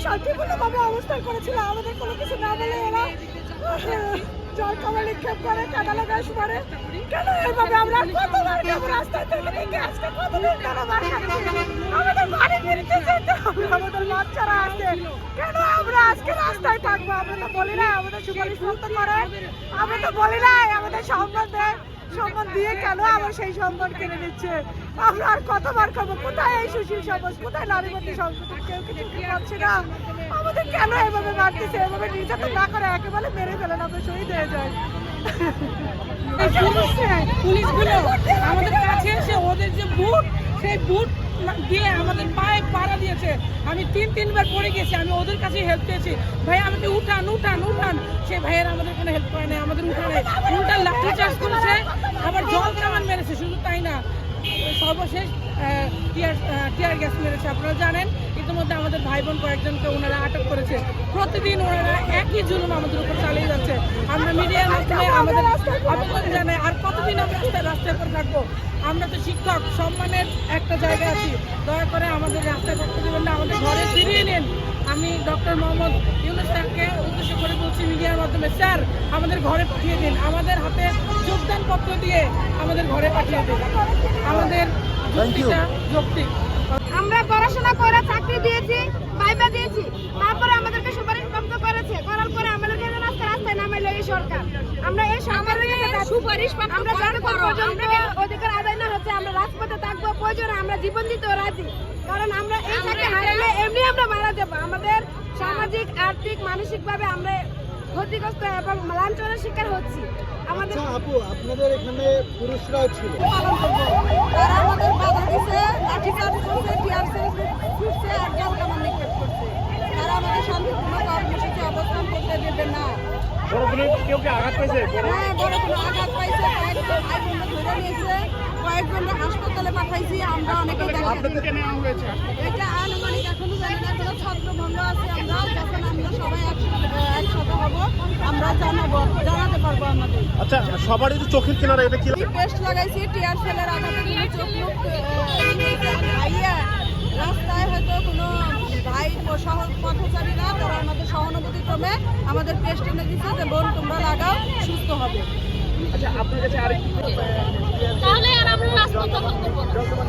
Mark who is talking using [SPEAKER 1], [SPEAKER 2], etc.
[SPEAKER 1] শান্তিপূর্ণভাবে অবস্থান করেছিল। আমাদের কোনো কিছু না বলে ওরা জল কামান নিক্ষেপ করে, কাঁদালে গ্যাস মারে। কেন এইভাবে আমরা কতবার যাবো রাস্তায় থেকে দেখে আজকে কতদিন ধরে মার খাচ্ছি। আমাদের বাড়ি ফিরতে যেতে হবে, আমাদের বাচ্চারা আছে। কেন আমরা আজকে রাস্তায় থাকবো? আমরা তো বলি না আমাদের সুপারিশ মুক্ত করে, আমরা তো বলি না আমাদের সম্মান দিয়ে কেন আবার সেই সম্মান কেড়ে নিচ্ছে? আমরা আর কতবার খাবো? কোথায় এই সুশীল সমাজ, কোথায় নারীবাদী সংস্কৃতি? কেউ কিছু পাচ্ছে না। আমাদের কেন এভাবে মারতেছে? এভাবে নির্যাতন না করে একেবারে মেরে ফেলেন, আমরা শহীদ হয়ে যাই।
[SPEAKER 2] পুলিশগুলো আমাদের কাছে এসে ওদের যে বুট, সেই বুট দিয়ে আমাদের পায়ে পাড়া দিয়েছে। আমি তিনবার পড়ে গেছি, আমি ওদের কাছে হেল্প পেয়েছি। ভাই আমাকে উঠান উঠান উঠান, সেই ভাইয়ের আমাদের কোনো হেল্প করে নাই, আমাদের উঠানে উল্টা লাঠি চার্জ করেছে, আবার জল কামান মেরেছে। শুধু তাই না, সর্বশেষ টিয়ার গ্যাস মেরেছে। আপনারা জানেন ইতিমধ্যে আমাদের ভাই বোন কয়েকজনকে ওনারা আটক করেছে। প্রতিদিন ওনারা একই জুলুম আমাদের উপর চালিয়ে যাচ্ছে। আমরা মিডিয়ার মাধ্যমে আমাদের আবেদন জানাই, আর কতদিন আমরা রাস্তায় উপর থাকবো? আমরা তো শিক্ষক, সম্মানের একটা জায়গায় আছি। দয়া করে আমাদের রাস্তায় করতে দেবেন না, আমাদের ঘরে ফিরিয়ে নিন। আমি ডক্টর মোহাম্মদ ইউনূস স্যারকে উদ্দেশ্য করে বলছি মিডিয়ার মাধ্যমে, স্যার আমাদের ঘরে পাঠিয়ে দিন, আমাদের হাতে যোগদানপত্র দিয়ে আমাদের ঘরে পাঠিয়ে দিন। আমাদের যুক্তিটা যৌক্তিক।
[SPEAKER 3] আমরা পড়াশোনা করে চাকরি দিয়েছি, ভাইবা দিয়েছি, তারপরে আমাদেরকে সুপারিশ প্রাপ্ত করেছে, করার পরে আমাদেরকে রাস্তায় নামাইলো এই সরকার। আমরা এই সরকারের সুপারিশ আমরা যাতে পর্যন্ত অধিকার আদায় না হচ্ছে আমরা রাজপথে থাকবো, প্রয়োজনে আমরা জীবন দিতেও রাজি। কারণ আমরা এই চাকরি হারালে এমনি আমরা মারা যাবো। আমাদের সামাজিক, আর্থিক, মানসিকভাবে আমরা ক্ষতিগ্রস্ত এবং লাঞ্ছনার শিকার হচ্ছি। আমাদের
[SPEAKER 4] আপু, আপনাদের এখানে পুরুষরাও ছিল,
[SPEAKER 3] তারা আমাদের বাধা দিচ্ছে, লাঠি চার্জ করছে, টিয়ার ছুটছে আর জল কামান নিক্ষেপ করছে। তারা আমাদের শান্তিপূর্ণ কর্মসূচি অবস্থান করতে দেবে না।
[SPEAKER 4] কেউ কি আঘাত পাইছে?
[SPEAKER 3] হ্যাঁ, বড় কোনো আঘাত পাইছে, কয়েকজন ভাই বোনকে ধরে নিয়েছে, কয়েকজনকে হাসপাতালে পাঠাইছি। আমরা অনেকে
[SPEAKER 4] আপনাদেরকে নেওয়া হয়েছে?
[SPEAKER 3] এটা আনুমানিক এখনো জানি না, কোনো ছত্রভঙ্গ আছে। আমরা যখন আমরা সবাই একসাথে হব আমরা জানাতে পারবো আমাদের।
[SPEAKER 4] আচ্ছা, সবারই তো চোখের কিনারে এটা কি?
[SPEAKER 3] পেস্ট লাগাইছি, টিয়ার সেলের আঘাতে কোনো চোখ মুখ ভাইয়া রাস্তায় হয়তো কোনো ভাই সহজ পথচারীরা তারা আমাদের সহানুভূতি ক্রমে আমাদের পেস্ট এনে দিচ্ছে যে বোন তোমরা লাগাও, সুস্থ হবে।
[SPEAKER 4] আচ্ছা, আপনার কাছে আরেকটু
[SPEAKER 5] তাহলে আর আমরা রাজপথ দখল করবো না।